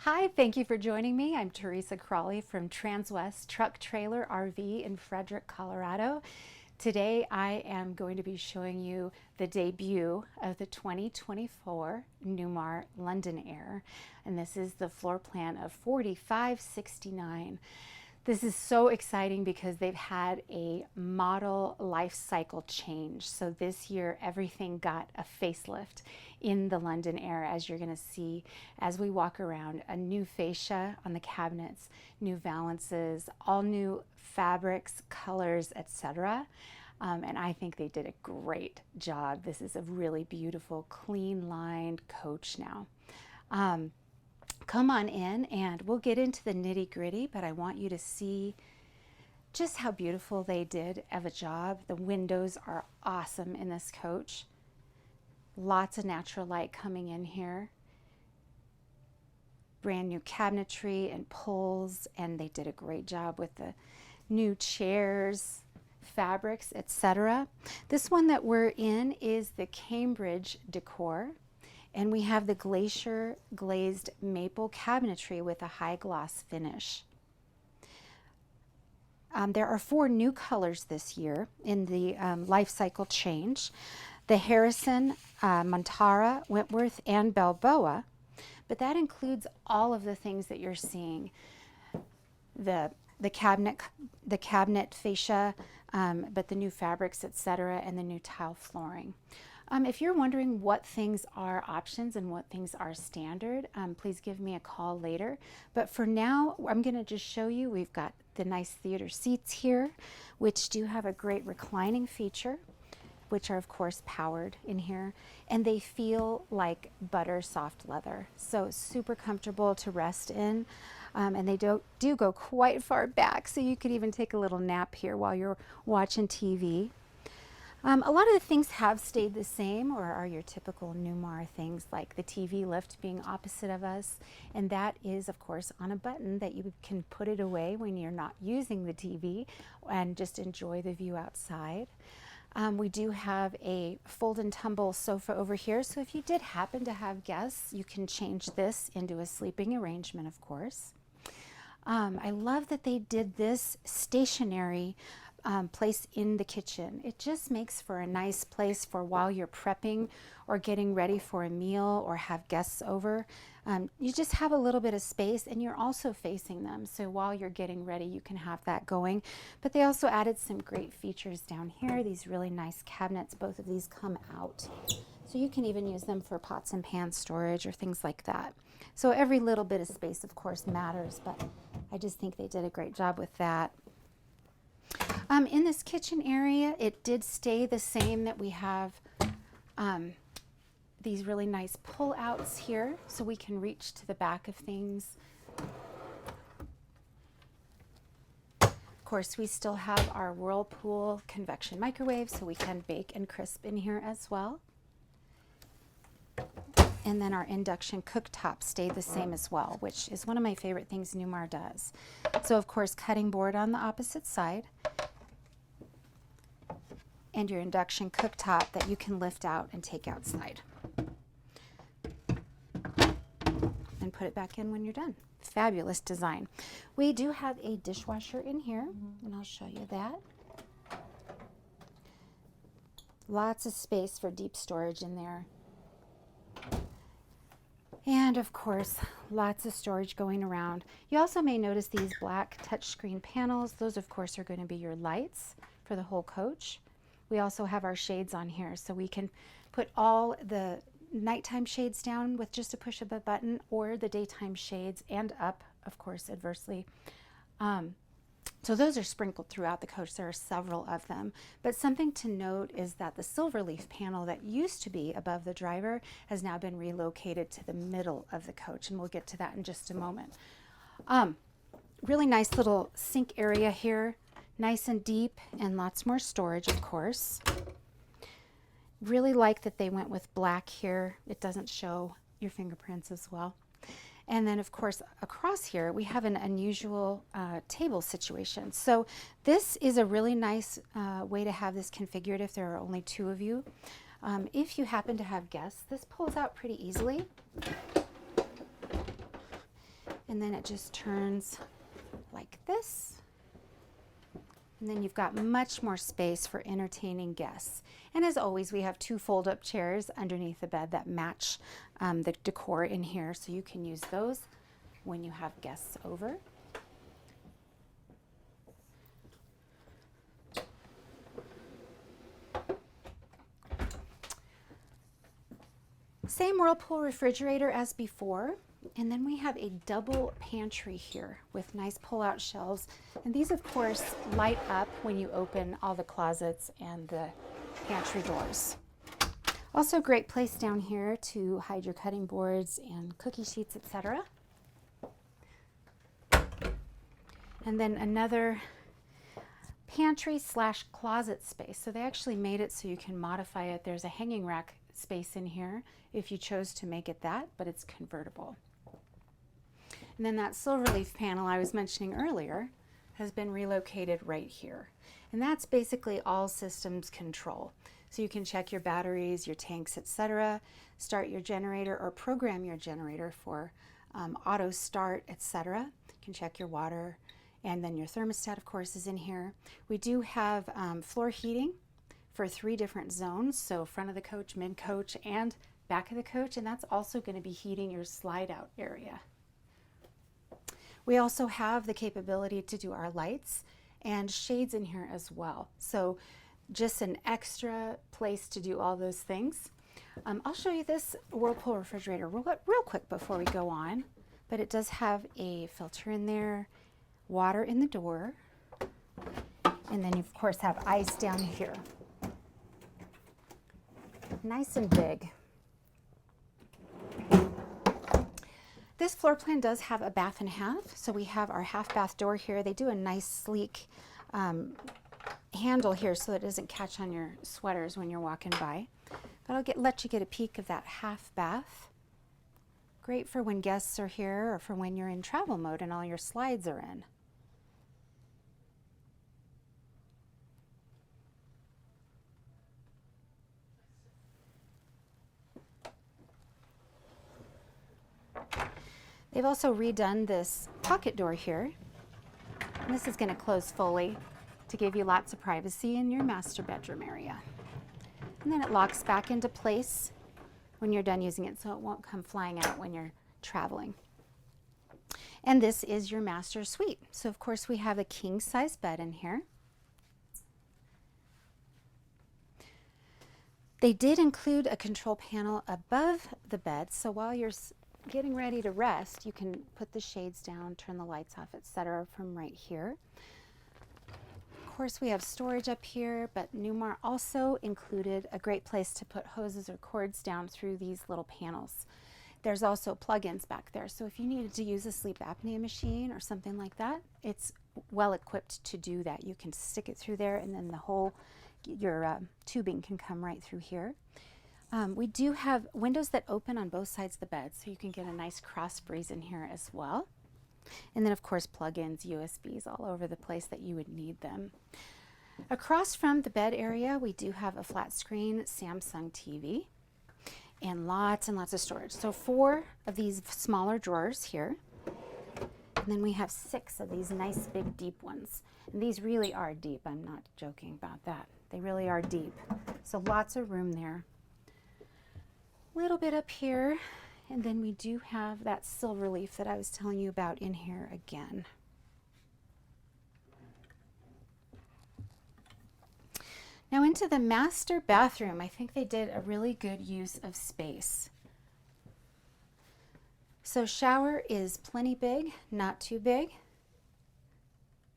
Hi, thank you for joining me. I'm Teresa Crawley from Transwest Truck Trailer RV in Frederick, Colorado. Today I am going to be showing you the debut of the 2024 Newmar London Aire, and this is the floor plan of 4569. This is so exciting because they've had a model life cycle change. So this year, everything got a facelift in the London Aire, as you're going to see as we walk around. A new fascia on the cabinets, new valances, all new fabrics, colors, etc. And I think they did a great job. This is a really beautiful, clean lined coach now. Come on in and we'll get into the nitty gritty, but I want you to see just how beautiful they did of a job. The windows are awesome in this coach. Lots of natural light coming in here. Brand new cabinetry and pulls, and they did a great job with the new chairs, fabrics, etc. This one that we're in is the Cambridge decor. And we have the glacier glazed maple cabinetry with a high gloss finish. There are 4 new colors this year in the life cycle change. The Harrison, Montara, Wentworth, and Balboa. But that includes all of the things that you're seeing. The cabinet fascia, but the new fabrics, etc., and the new tile flooring. If you're wondering what things are options and what things are standard, please give me a call later. But for now, I'm going to just show you, we've got the nice theater seats here, which do have a great reclining feature, which are of course powered in here, and they feel like butter soft leather. So super comfortable to rest in. And they do go quite far back, so you could even take a little nap here while you're watching TV. A lot of the things have stayed the same, or are your typical Newmar things, like the TV lift being opposite of us, and that is of course on a button that you can put it away when you're not using the TV and just enjoy the view outside. We do have a fold and tumble sofa over here, so if you did happen to have guests, you can change this into a sleeping arrangement, of course. I love that they did this stationary place in the kitchen. It just makes for a nice place for while you're prepping or getting ready for a meal or have guests over. You just have a little bit of space, and you're also facing them, so while you're getting ready you can have that going. But they also added some great features down here. These really nice cabinets, both of these come out, so you can even use them for pots and pan storage or things like that. So every little bit of space of course matters, but I just think they did a great job with that. In this kitchen area, it did stay the same, that we have these really nice pull-outs here, so we can reach to the back of things. Of course, we still have our Whirlpool convection microwave, so we can bake and crisp in here as well. And then our induction cooktop stayed the same as well, which is one of my favorite things Newmar does. So of course, cutting board on the opposite side, and your induction cooktop that you can lift out and take outside and put it back in when you're done. Fabulous design. We do have a dishwasher in here, and I'll show you that. Lots of space for deep storage in there. And of course, lots of storage going around. You also may notice these black touchscreen panels. Those of course are going to be your lights for the whole coach. We also have our shades on here, so we can put all the nighttime shades down with just a push of a button, or the daytime shades and up, of course, adversely. So those are sprinkled throughout the coach. There are several of them. But something to note is that the silverleaf panel that used to be above the driver has now been relocated to the middle of the coach, and we'll get to that in just a moment. Really nice little sink area here. Nice and deep, and lots more storage, of course. Really like that they went with black here. It doesn't show your fingerprints as well. And then of course across here we have an unusual table situation. So this is a really nice way to have this configured if there are only 2 of you. If you happen to have guests, this pulls out pretty easily. and then it just turns like this. And then you've got much more space for entertaining guests. And as always, we have 2 fold-up chairs underneath the bed that match the decor in here, so you can use those when you have guests over. Same Whirlpool refrigerator as before. And then we have a double pantry here with nice pull-out shelves. And these, of course, light up when you open all the closets and the pantry doors. Also a great place down here to hide your cutting boards and cookie sheets, etc. And then another pantry slash closet space. So they actually made it so you can modify it. There's a hanging rack space in here if you chose to make it that, but it's convertible. And then that silver leaf panel I was mentioning earlier has been relocated right here. And that's basically all systems control. So you can check your batteries, your tanks, etc., start your generator or program your generator for auto start, etc. You can check your water, and then your thermostat, of course, is in here. We do have floor heating for 3 different zones, so front of the coach, mid coach, and back of the coach, and that's also going to be heating your slide out area. We also have the capability to do our lights and shades in here as well. So just an extra place to do all those things. I'll show you this Whirlpool refrigerator real quick before we go on, but it does have a filter in there, water in the door, and then you of course have ice down here. Nice and big. This floor plan does have a bath and half, so we have our half bath door here. They do a nice sleek handle here so it doesn't catch on your sweaters when you're walking by. But I'll let you get a peek of that half bath. Great for when guests are here or for when you're in travel mode and all your slides are in. They've also redone this pocket door here. And this is going to close fully to give you lots of privacy in your master bedroom area. And then it locks back into place when you're done using it, so it won't come flying out when you're traveling. And this is your master suite. So of course we have a king size bed in here. They did include a control panel above the bed, so while you're getting ready to rest, you can put the shades down, turn the lights off, etc. from right here. Of course, we have storage up here, but Newmar also included a great place to put hoses or cords down through these little panels. There's also plug-ins back there, so if you needed to use a sleep apnea machine or something like that, it's well equipped to do that. You can stick it through there, and then the whole your tubing can come right through here. We do have windows that open on both sides of the bed, so you can get a nice cross breeze in here as well. And then of course plug-ins, USBs all over the place that you would need them. Across from the bed area, we do have a flat screen Samsung TV and lots of storage. So 4 of these smaller drawers here. And then we have 6 of these nice big deep ones. And these really are deep. I'm not joking about that. They really are deep. So lots of room there. Little bit up here, and then we do have that silver leaf that I was telling you about in here again. Now into the master bathroom. I think they did a really good use of space. So shower is plenty big, not too big.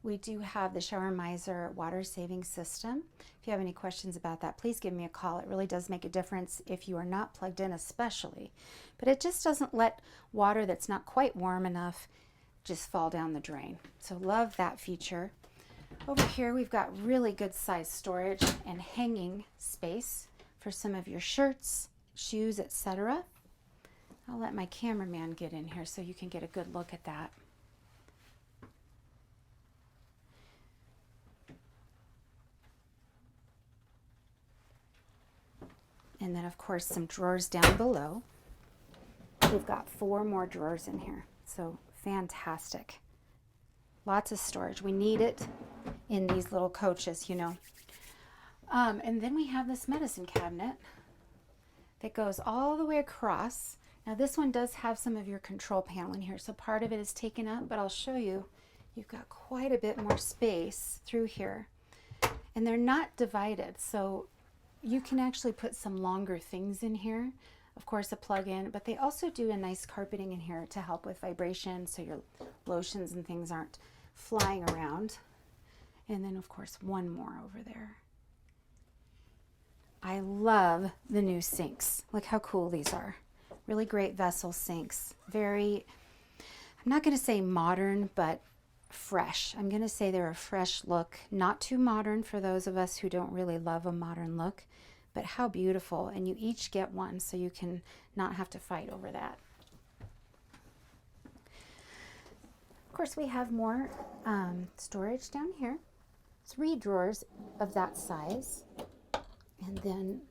We do have the Shower Miser water saving system. If you have any questions about that, please give me a call. It really does make a difference if you are not plugged in especially. But it just doesn't let water that's not quite warm enough just fall down the drain. So love that feature. Over here we've got really good size storage and hanging space for some of your shirts, shoes, etc. I'll let my cameraman get in here so you can get a good look at that. And then of course some drawers down below. We've got 4 more drawers in here. So fantastic. Lots of storage. We need it in these little coaches, you know. And then we have this medicine cabinet that goes all the way across. Now this one does have some of your control panel in here, so part of it is taken up, but I'll show you, you've got quite a bit more space through here. And they're not divided, so you can actually put some longer things in here. Of course, a plug-in, but they also do a nice carpeting in here to help with vibration, so your lotions and things aren't flying around. And then, of course, one more over there. I love the new sinks. Look how cool these are. Really great vessel sinks. Very, I'm not going to say modern, but fresh. I'm going to say they're a fresh look. Not too modern for those of us who don't really love a modern look, but how beautiful. And you each get one, so you can not have to fight over that. Of course, we have more storage down here. 3 drawers of that size. And then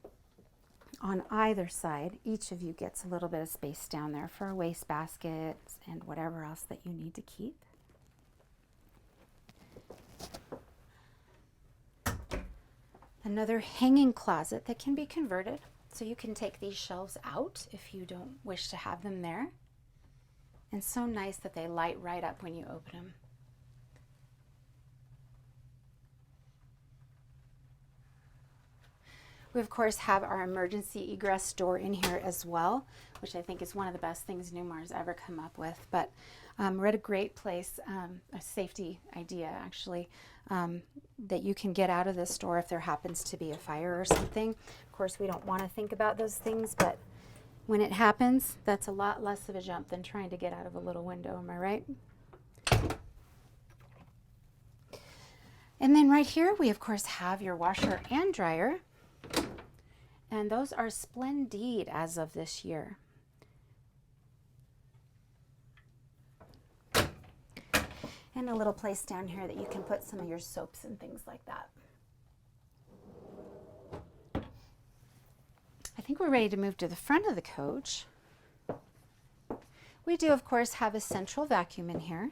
on either side, each of you gets a little bit of space down there for a waste basket and whatever else that you need to keep. Another hanging closet that can be converted, so you can take these shelves out if you don't wish to have them there. And so nice that they light right up when you open them. We, of course, have our emergency egress door in here as well, which I think is one of the best things Newmar's ever come up with. But we're at a great place, a safety idea, actually, that you can get out of this door if there happens to be a fire or something. Of course, we don't want to think about those things, but when it happens, that's a lot less of a jump than trying to get out of a little window, am I right? And then right here, we, of course, have your washer and dryer. And those are splendid as of this year. And a little place down here that you can put some of your soaps and things like that. I think we're ready to move to the front of the coach. We do, of course, have a central vacuum in here.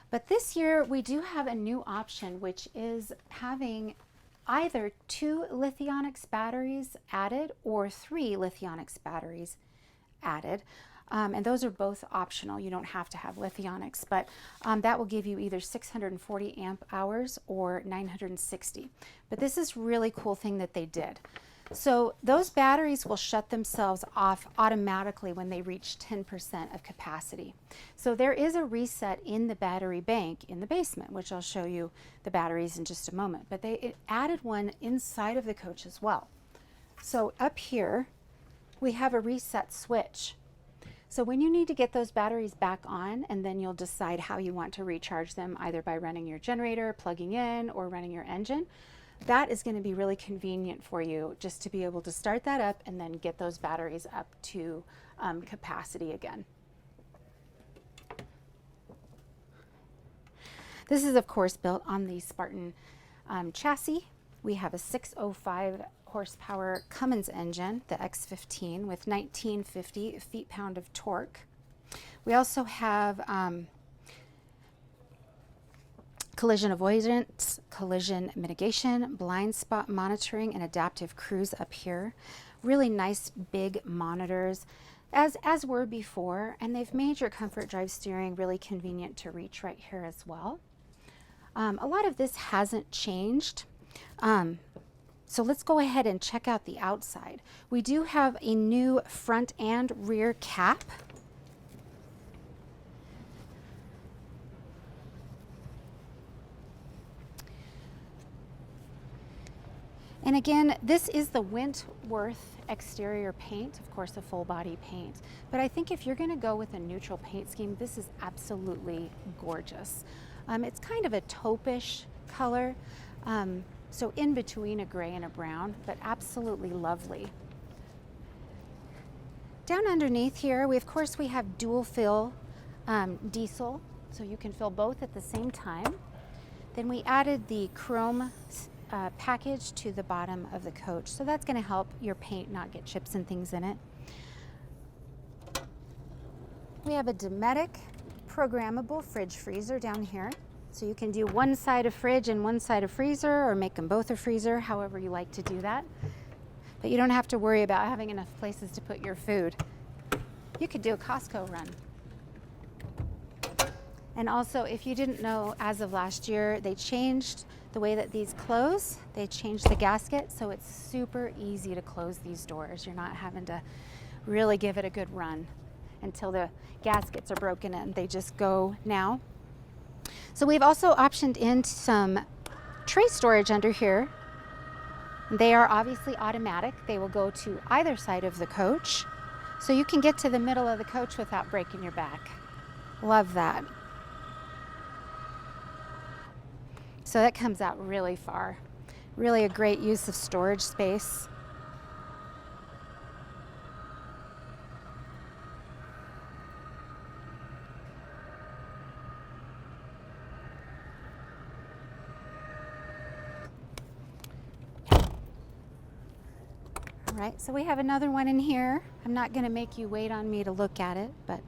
But this year we do have a new option, which is having either 2 Lithionics batteries added or 3 Lithionics batteries added. And those are both optional. You don't have to have Lithionics, but that will give you either 640 amp hours or 960. But this is a really cool thing that they did. So those batteries will shut themselves off automatically when they reach 10% of capacity. So there is a reset in the battery bank in the basement, which I'll show you the batteries in just a moment. But they added one inside of the coach as well. So up here, we have a reset switch. So when you need to get those batteries back on, and then you'll decide how you want to recharge them, either by running your generator, plugging in, or running your engine, that is going to be really convenient for you, just to be able to start that up and then get those batteries up to capacity again. This is, of course, built on the Spartan chassis. We have a 605 horsepower Cummins engine, the X15, with 1950 feet-pound of torque. We also have collision avoidance, collision mitigation, blind spot monitoring, and adaptive cruise up here. Really nice big monitors, as were before, and they've made your comfort drive steering really convenient to reach right here as well. A lot of this hasn't changed. So let's go ahead and check out the outside. We do have a new front and rear cap. And again, this is the Wentworth exterior paint, of course a full body paint. But I think if you're going to go with a neutral paint scheme, this is absolutely gorgeous. It's kind of a taupe-ish color, so in between a gray and a brown, but absolutely lovely. Down underneath here, of course we have dual fill diesel, so you can fill both at the same time. Then we added the chrome package to the bottom of the coach, so that's going to help your paint not get chips and things in it. We have a Dometic programmable fridge freezer down here. So you can do one side of fridge and one side of freezer, or make them both a freezer, however you like to do that. But you don't have to worry about having enough places to put your food. You could do a Costco run. And also, if you didn't know, as of last year, they changed the way that these close. They changed the gasket, so it's super easy to close these doors. You're not having to really give it a good run until the gaskets are broken in. They just go now. So we've also optioned in some tray storage under here. They are obviously automatic. They will go to either side of the coach. So you can get to the middle of the coach without breaking your back. Love that. So that comes out really far. Really a great use of storage space. All right, so we have another one in here. I'm not going to make you wait on me to look at it, but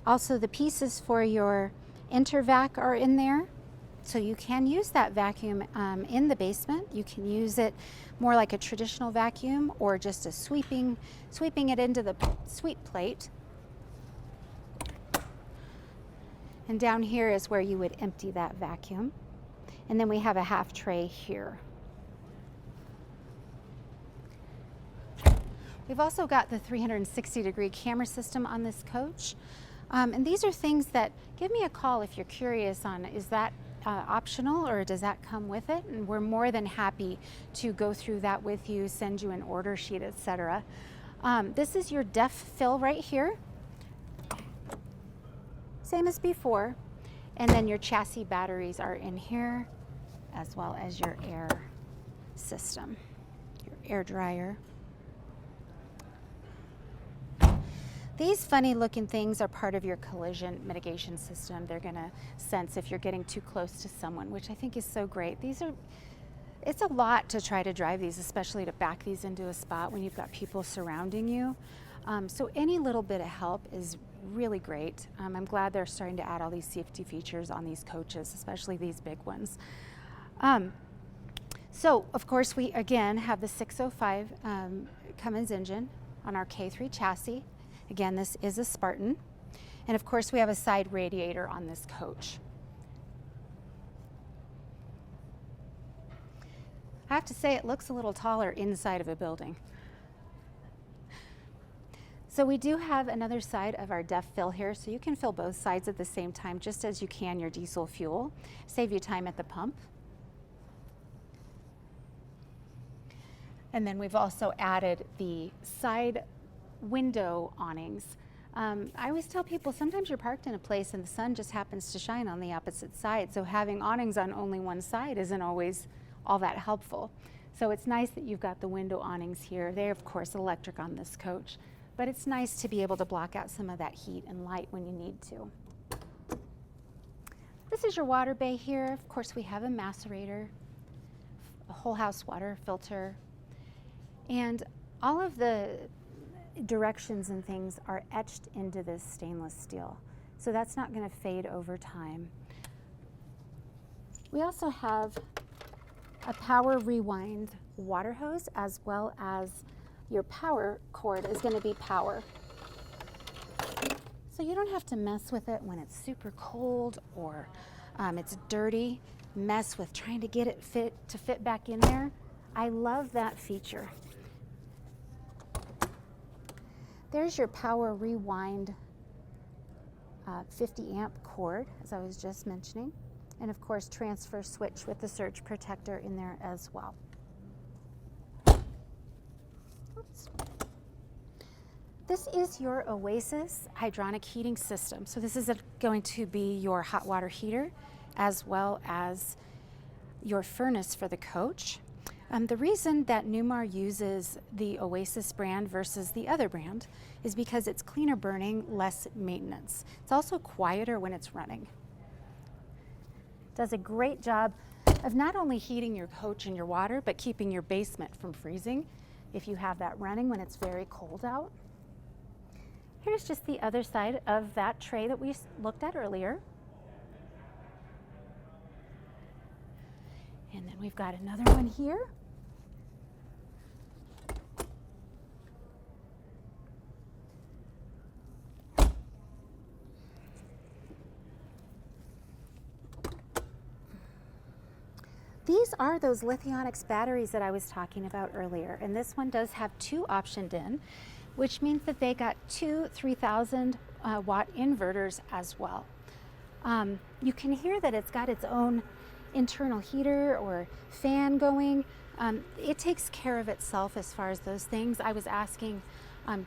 also the pieces for your intervac are in there. So you can use that vacuum in the basement. You can use it more like a traditional vacuum, or just a sweeping it into the sweep plate. And down here is where you would empty that vacuum. And then we have a half tray here. We've also got the 360-degree camera system on this coach. And these are things that, give me a call if you're curious on, is that optional or does that come with it? And we're more than happy to go through that with you, send you an order sheet, etc. This is your depth fill right here. Same as before. And then your chassis batteries are in here, as well as your air system, your air dryer. These funny looking things are part of your collision mitigation system. They're gonna sense if you're getting too close to someone, which I think is so great. It's a lot to try to drive these, especially to back these into a spot when you've got people surrounding you. So any little bit of help is really great. I'm glad they're starting to add all these safety features on these coaches, especially these big ones. So of course we again have the 605 Cummins engine on our K3 chassis. Again, this is a Spartan. And of course we have a side radiator on this coach. I have to say it looks a little taller inside of a building. So we do have another side of our depth fill here, so you can fill both sides at the same time, just as you can your diesel fuel. Save you time at the pump. And then we've also added the side window awnings. I always tell people sometimes you're parked in a place and the sun just happens to shine on the opposite side, so having awnings on only one side isn't always all that helpful. So it's nice that you've got the window awnings here. They're of course electric on this coach, but it's nice to be able to block out some of that heat and light when you need to. This is your water bay here. Of course we have a macerator, a whole house water filter, and all of the directions and things are etched into this stainless steel. So that's not going to fade over time. We also have a power rewind water hose, as well as your power cord is going to be power. So you don't have to mess with it when it's super cold or it's dirty, mess with trying to get it to fit back in there. I love that feature. There's your power rewind 50 amp cord, as I was just mentioning. And of course, transfer switch with the surge protector in there as well. Oops. This is your Oasis hydronic heating system. So this is going to be your hot water heater, as well as your furnace for the coach. The reason that Newmar uses the Oasis brand versus the other brand is because it's cleaner burning, less maintenance. It's also quieter when it's running. Does a great job of not only heating your coach and your water, but keeping your basement from freezing if you have that running when it's very cold out. Here's just the other side of that tray that we looked at earlier. And then we've got another one here. These are those Lithionics batteries that I was talking about earlier, and this one does have 2 optioned in, which means that they got 2 3000 watt inverters as well. You can hear that it's got its own internal heater or fan going. It takes care of itself as far as those things. I was asking,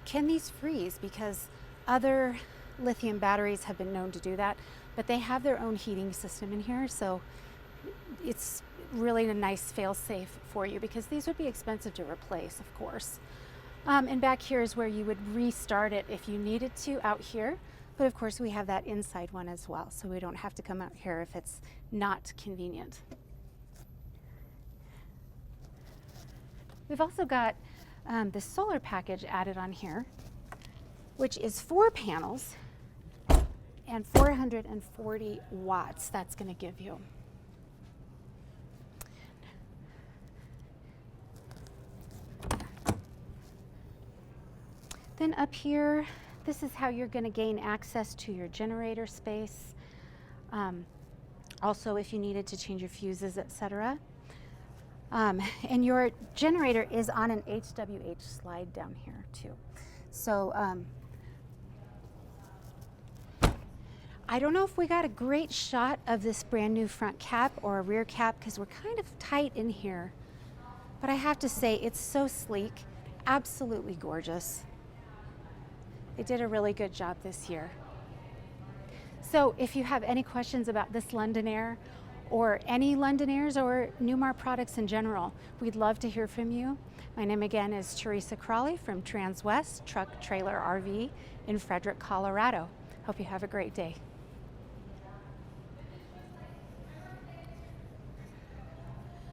can these freeze? Because other lithium batteries have been known to do that, but they have their own heating system in here, so it's really a nice fail-safe for you, because these would be expensive to replace, of course. And back here is where you would restart it if you needed to out here. But of course we have that inside one as well, so we don't have to come out here if it's not convenient. We've also got the solar package added on here, which is 4 panels and 440 watts that's going to give you. Then up here, this is how you're going to gain access to your generator space. Also, if you needed to change your fuses, etc. And your generator is on an HWH slide down here too. So I don't know if we got a great shot of this brand new front cap or a rear cap, because we're kind of tight in here. But I have to say, it's so sleek, absolutely gorgeous. They did a really good job this year. So if you have any questions about this London Aire or any London Aires or Newmar products in general, we'd love to hear from you. My name again is Teresa Crawley from Transwest Truck Trailer RV in Frederick, Colorado. Hope you have a great day.